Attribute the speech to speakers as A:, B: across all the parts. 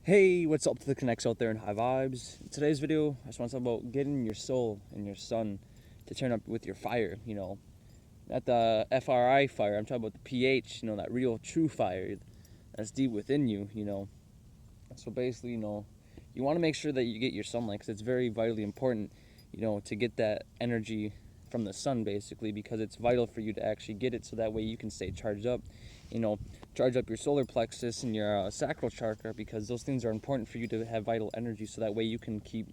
A: Hey, what's up to the connects out there in high vibes? In today's video, I just want to talk about getting your soul and your sun to turn up with your fire, not the FRI fire. I'm talking about the pH, that real true fire that's deep within you. So basically, you want to make sure that you get your sunlight because it's very vitally important, to get that energy from the sun basically because it's vital for you to actually get it so that way you can stay charged up, you know, charge up your solar plexus and your sacral chakra because those things are important for you to have vital energy so that way you can keep,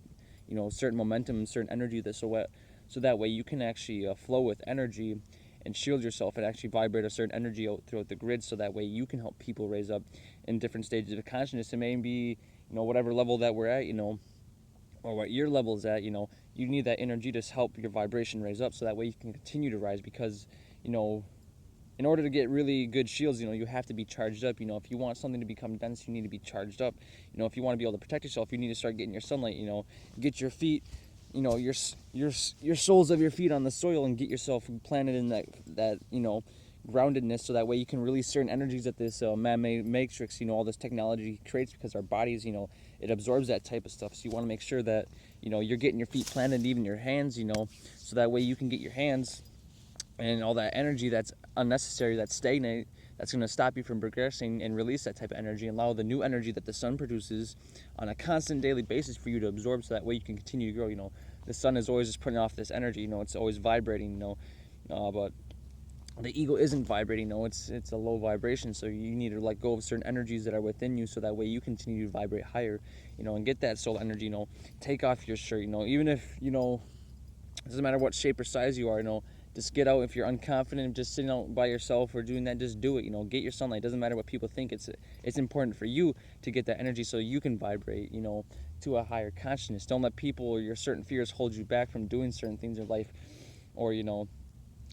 A: certain momentum and certain energy so that way you can actually flow with energy and shield yourself and actually vibrate a certain energy out throughout the grid so that way you can help people raise up in different stages of consciousness and maybe whatever level that we're at, or what your level is at, you need that energy to help your vibration raise up so that way you can continue to rise because, you know, in order to get really good shields, you have to be charged up. If you want something to become dense, you need to be charged up. If you want to be able to protect yourself, you need to start getting your sunlight, get your feet, your soles of your feet on the soil and get yourself planted in that groundedness so that way you can release certain energies that this man-made matrix, all this technology creates because our bodies, it absorbs that type of stuff. So you want to make sure that, you're getting your feet planted, even your hands, so that way you can get your hands and all that energy that's unnecessary, that's stagnant, that's going to stop you from progressing and release that type of energy and allow the new energy that the sun produces on a constant daily basis for you to absorb so that way you can continue to grow. The sun is always just putting off this energy, it's always vibrating, but the ego isn't vibrating, it's a low vibration, so you need to let go of certain energies that are within you so that way you continue to vibrate higher, and get that soul energy, take off your shirt, even if, it doesn't matter what shape or size you are, just get out. If you're unconfident, just sitting out by yourself or doing that, just do it. Get your sunlight. It doesn't matter what people think. It's important for you to get that energy so you can vibrate, to a higher consciousness. Don't let people or your certain fears hold you back from doing certain things in life, or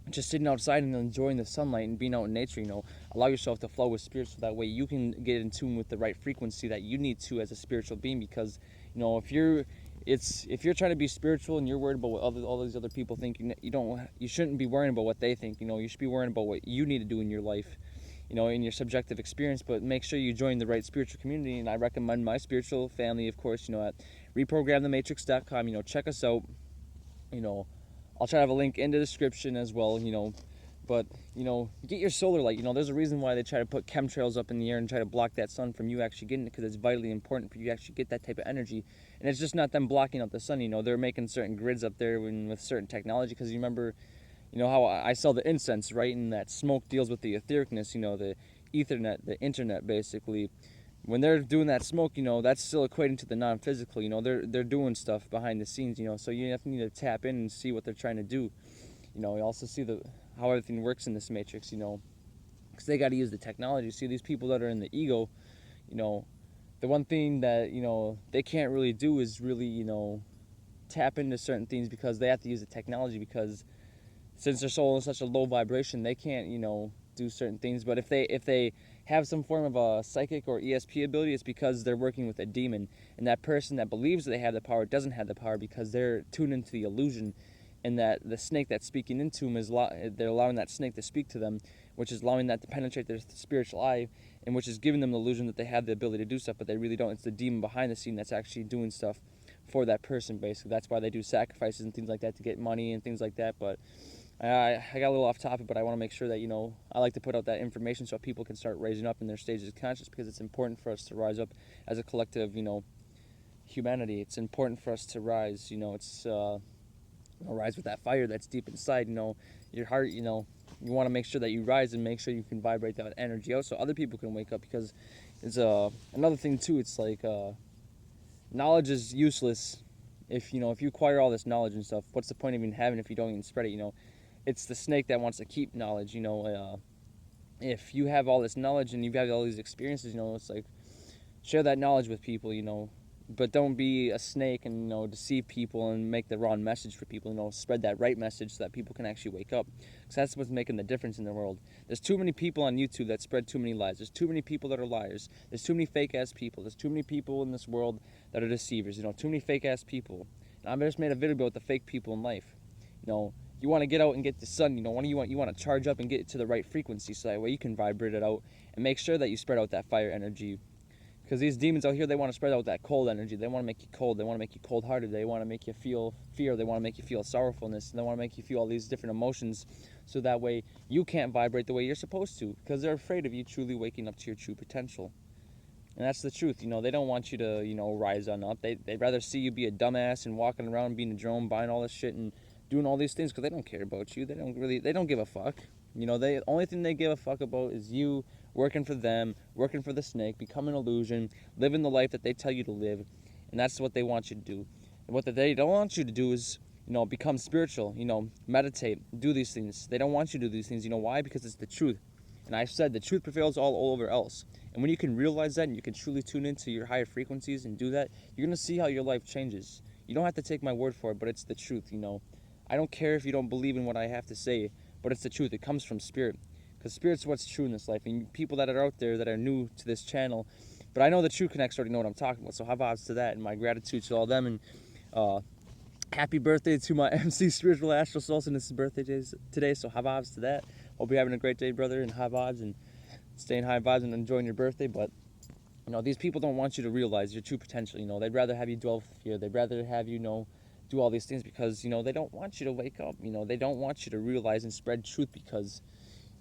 A: just sitting outside and enjoying the sunlight and being out in nature. Allow yourself to flow with spirit so that way you can get in tune with the right frequency that you need to as a spiritual being. Because if you're trying to be spiritual and you're worried about what all these other people think, you shouldn't be worrying about what they think. You should be worrying about what you need to do in your life, in your subjective experience. But make sure you join the right spiritual community, and I recommend my spiritual family, of course, at reprogramthematrix.com. Check us out. you know I'll try to have a link in the description as well. But get your solar light. There's a reason why they try to put chemtrails up in the air and try to block that sun from you actually getting it, because it's vitally important for you to actually get that type of energy. And it's just not them blocking out the sun. They're making certain grids up there with certain technology, because you remember, how I sell the incense, right? And that smoke deals with the ethericness, the ethernet, the internet, basically. When they're doing that smoke, that's still equating to the non-physical. They're doing stuff behind the scenes. So you have to need to tap in and see what they're trying to do. You also see how everything works in this matrix. Because they got to use the technology. See, these people that are in the ego, you know, the one thing that they can't really do is really tap into certain things because they have to use the technology, because since their soul is such a low vibration, they can't do certain things. But if they have some form of a psychic or ESP ability, it's because they're working with a demon, and that person that believes they have the power doesn't have the power because they're tuned into the illusion, and that the snake that's speaking into them they're allowing that snake to speak to them, which is allowing that to penetrate their spiritual eye, and which is giving them the illusion that they have the ability to do stuff, but they really don't. It's the demon behind the scene that's actually doing stuff for that person, basically. That's why they do sacrifices and things like that to get money and things like that. But I got a little off topic, but I want to make sure that I like to put out that information so people can start raising up in their stages of consciousness, because it's important for us to rise up as a collective, humanity. It's important for us to rise. It's rise with that fire that's deep inside. Your heart. You want to make sure that you rise and make sure you can vibrate that energy out so other people can wake up, because it's another thing too. It's like knowledge is useless if you acquire all this knowledge and stuff. What's the point of even having it if you don't even spread it? It's the snake that wants to keep knowledge. If you have all this knowledge and you've had all these experiences, it's like share that knowledge with people. But don't be a snake and deceive people and make the wrong message for people. Spread that right message so that people can actually wake up, because that's what's making the difference in the world. There's too many people on YouTube that spread too many lies. There's too many people that are liars. There's too many fake ass people. There's too many people in this world that are deceivers. Too many fake ass people. And I just made a video about the fake people in life. You want to get out and get the sun. You want to charge up and get to the right frequency so that way you can vibrate it out and make sure that you spread out that fire energy. Because these demons out here, they want to spread out that cold energy. They want to make you cold. They want to make you cold-hearted. They want to make you feel fear. They want to make you feel sorrowfulness. And they want to make you feel all these different emotions, so that way you can't vibrate the way you're supposed to, because they're afraid of you truly waking up to your true potential. And that's the truth. They don't want you to, rise on up. They'd rather see you be a dumbass and walking around being a drone, buying all this shit and doing all these things, because they don't care about you. They don't give a fuck. The only thing they give a fuck about is you working for them, working for the snake, becoming an illusion, living the life that they tell you to live. And that's what they want you to do. And what they don't want you to do is, become spiritual, meditate, do these things. They don't want you to do these things. Why? Because it's the truth. And I've said the truth prevails all over else. And when you can realize that and you can truly tune into your higher frequencies and do that, you're going to see how your life changes. You don't have to take my word for it, but it's the truth. I don't care if you don't believe in what I have to say, but it's the truth. It comes from spirit, because spirit's what's true in this life. And people that are out there that are new to this channel, but I know the True Connects already know what I'm talking about, so high vibes to that, and my gratitude to all them. And happy birthday to my MC Spiritual Astral Soul, and it's his birthday today, so high vibes to that. Hope you're having a great day, brother, and high vibes, and staying high vibes and enjoying your birthday. But these people don't want you to realize your true potential. They'd rather have you dwell here. They'd rather have you do all these things, because they don't want you to wake up. They don't want you to realize and spread truth, because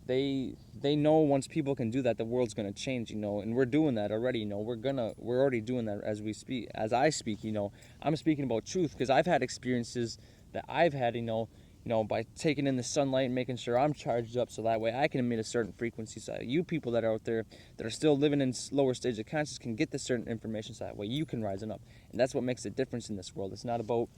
A: they know once people can do that, the world's gonna change. And we're doing that already. We're already doing that as I speak. I'm speaking about truth, because I've had experiences that I've had, by taking in the sunlight and making sure I'm charged up, so that way I can emit a certain frequency, so you people that are out there that are still living in lower stages of consciousness can get this certain information, so that way you can rise up. And that's what makes a difference in this world. It's not about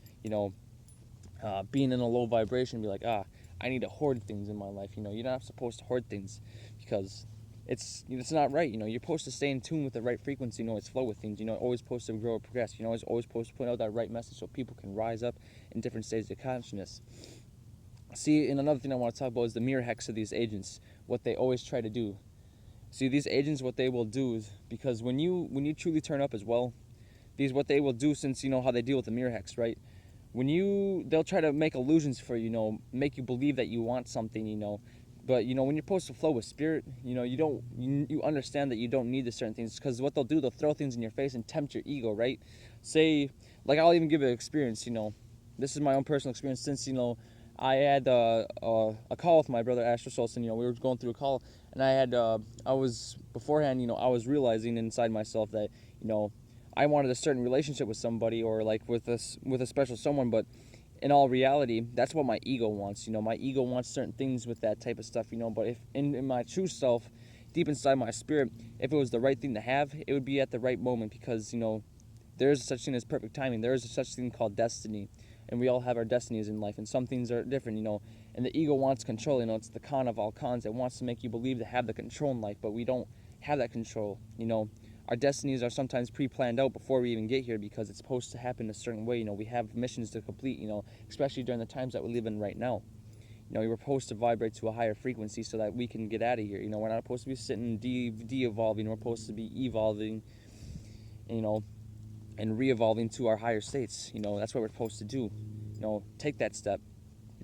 A: being in a low vibration and be like, I need to hoard things in my life. You're not supposed to hoard things, because it's not right. You're supposed to stay in tune with the right frequency, it's flow with things. Always supposed to grow or progress. Always supposed to put out that right message, so people can rise up in different stages of consciousness. See, and another thing I want to talk about is the mirror hex of these agents, what they always try to do. See, these agents, what they will do is, because when you truly turn up as well, what they will do, since how they deal with the mirror hex, right? They'll try to make illusions for you, make you believe that you want something, but when you're supposed to flow with spirit, you understand that you don't need the certain things, because what they'll do, they'll throw things in your face and tempt your ego, right? Say, like, I'll even give an experience, this is my own personal experience, since I had a call with my brother Astral Soul. We were going through a call, and I was beforehand, I was realizing inside myself that I wanted a certain relationship with somebody, or like with a special someone, but in all reality, that's what my ego wants. My ego wants certain things with that type of stuff, but if in my true self, deep inside my spirit, if it was the right thing to have, it would be at the right moment, because there is such thing as perfect timing. There is such thing called destiny, and we all have our destinies in life, and some things are different, and the ego wants control. It's the con of all cons. It wants to make you believe to have the control in life, but we don't have that control. Our destinies are sometimes pre-planned out before we even get here, because it's supposed to happen a certain way. We have missions to complete, especially during the times that we live in right now. We were supposed to vibrate to a higher frequency so that we can get out of here. We're not supposed to be sitting de-evolving. We're supposed to be evolving, and re-evolving to our higher states. That's what we're supposed to do. Take that step.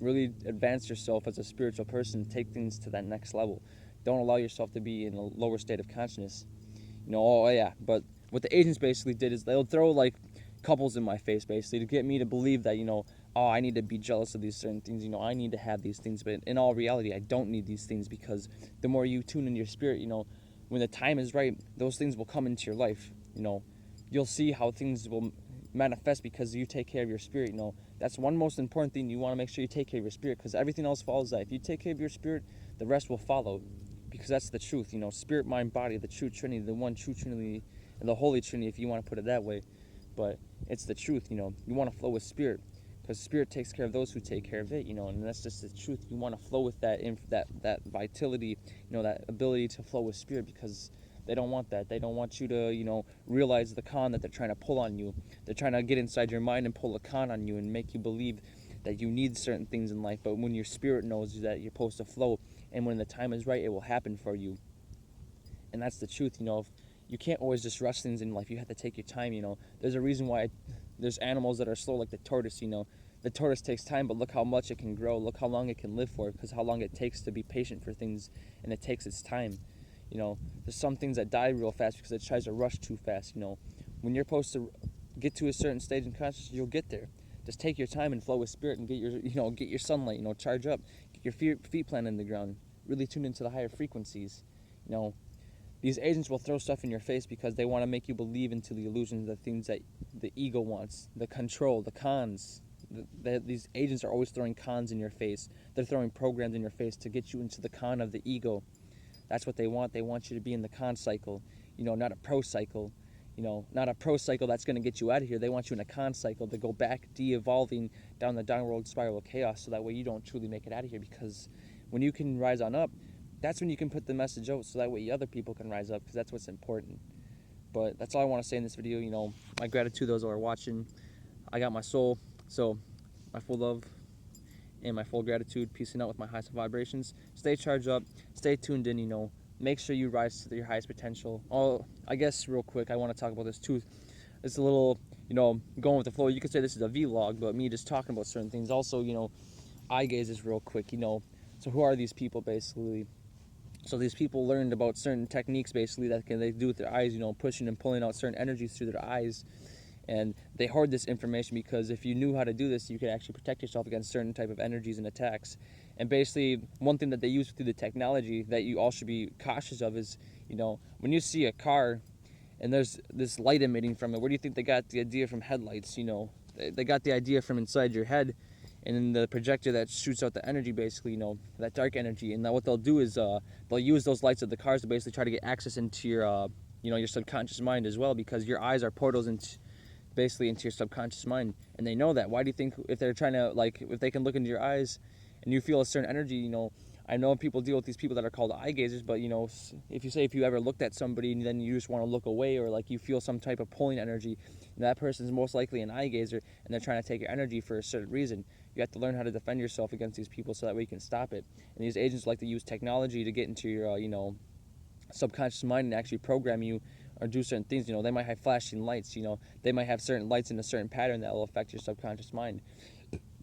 A: Really advance yourself as a spiritual person. Take things to that next level. Don't allow yourself to be in a lower state of consciousness. But what the agents basically did is they'll throw like couples in my face, basically, to get me to believe that, I need to be jealous of these certain things, I need to have these things. But in all reality, I don't need these things, because the more you tune in your spirit, when the time is right, those things will come into your life. You'll see how things will manifest, because you take care of your spirit. That's one most important thing. You want to make sure you take care of your spirit, because everything else follows that. If you take care of your spirit, the rest will follow, because that's the truth. Spirit, mind, body, the true Trinity, the one true Trinity, and the Holy Trinity, if you want to put it that way. But it's the truth. You want to flow with spirit, because spirit takes care of those who take care of it. And that's just the truth. You want to flow with that vitality, that ability to flow with spirit, because they don't want that. They don't want you to, realize the con that they're trying to pull on you. They're trying to get inside your mind and pull a con on you and make you believe that you need certain things in life. But when your spirit knows that you're supposed to flow, and when the time is right, it will happen for you. And that's the truth. If you can't always just rush things in life. You have to take your time. There's a reason why there's animals that are slow, like the tortoise. The tortoise takes time, but look how much it can grow. Look how long it can live for, because how long it takes to be patient for things, and it takes its time. You know, there's some things that die real fast because it tries to rush too fast. You know, when you're supposed to get to a certain stage in consciousness, you'll get there. Just take your time and flow with spirit and get your sunlight. You know, charge up, get your feet planted in the ground. Really tune into the higher frequencies. You know, these agents will throw stuff in your face because they want to make you believe into the illusions, the things that the ego wants, the control, the cons. These agents are always throwing cons in your face. They're throwing programs in your face to get you into the con of the ego. That's what they want. They want you to be in the con cycle, you know, not a pro cycle. You know, not a pro cycle that's going to get you out of here. They want you in a con cycle to go back, de-evolving down the downward spiral of chaos, so that way you don't truly make it out of here. Because when you can rise on up, that's when you can put the message out, so that way other people can rise up, because that's what's important. But that's all I want to say in this video. You know, my gratitude to those who are watching. I got my soul, so my full love and my full gratitude, peacing out with my highest vibrations. Stay charged up, stay tuned in, you know, make sure you rise to your highest potential. I guess real quick, I want to talk about this too. It's a little, you know, going with the flow. You could say this is a vlog, but me just talking about certain things. Also, you know, eye gazes real quick, you know. So who are these people basically? So these people learned about certain techniques basically that they do with their eyes, you know, pushing and pulling out certain energies through their eyes. And they hoard this information because if you knew how to do this, you could actually protect yourself against certain type of energies and attacks. And basically, one thing that they use through the technology that you all should be cautious of is, you know, when you see a car and there's this light emitting from it, where do you think they got the idea from? Headlights? You know, they got the idea from inside your head, and then the projector that shoots out the energy, basically, you know, that dark energy. And now what they'll do is they'll use those lights of the cars to basically try to get access into your, you know, your subconscious mind as well, because your eyes are portals into your subconscious mind, and they know that. Why do you think, if they're trying to, like, if they can look into your eyes and you feel a certain energy, you know, I know people deal with these people that are called eye gazers, but you know, if you ever looked at somebody and then you just want to look away, or like you feel some type of pulling energy, that person's most likely an eye gazer, and they're trying to take your energy for a certain reason. You have to learn how to defend yourself against these people so that we can stop it. And these agents like to use technology to get into your, you know, subconscious mind and actually program you or do certain things. You know, they might have flashing lights, you know, they might have certain lights in a certain pattern that will affect your subconscious mind.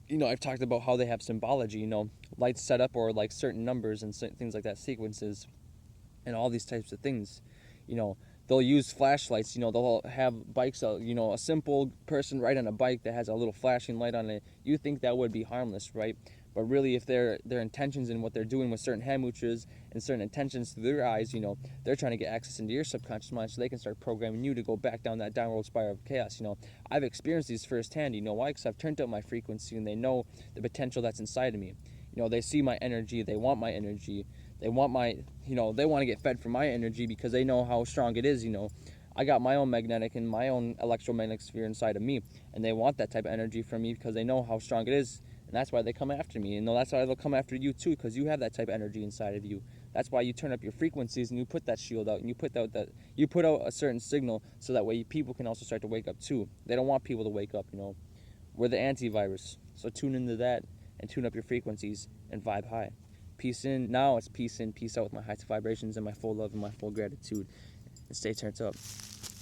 A: You know, I've talked about how they have symbology, you know, lights set up, or like certain numbers and certain things like that, sequences, and all these types of things. You know, they'll use flashlights, you know, they'll have bikes, you know, a simple person riding a bike that has a little flashing light on it. You think that would be harmless, right? But really, if their intentions and what they're doing with certain hand mudras and certain intentions through their eyes, you know, they're trying to get access into your subconscious mind so they can start programming you to go back down that downward spiral of chaos. You know, I've experienced these firsthand. You know why? Because I've turned up my frequency, and they know the potential that's inside of me. You know, they see my energy, they want my energy, they want my, you know, they want to get fed from my energy because they know how strong it is. You know, I got my own magnetic and my own electromagnetic sphere inside of me, and they want that type of energy from me because they know how strong it is. And that's why they come after me. And that's why they'll come after you too, because you have that type of energy inside of you. That's why you turn up your frequencies and you put that shield out, and you put out a certain signal, so that way people can also start to wake up too. They don't want people to wake up, you know. We're the antivirus. So tune into that and tune up your frequencies and vibe high. Peace in. Now it's peace in, peace out with my highest vibrations and my full love and my full gratitude. And stay turned up.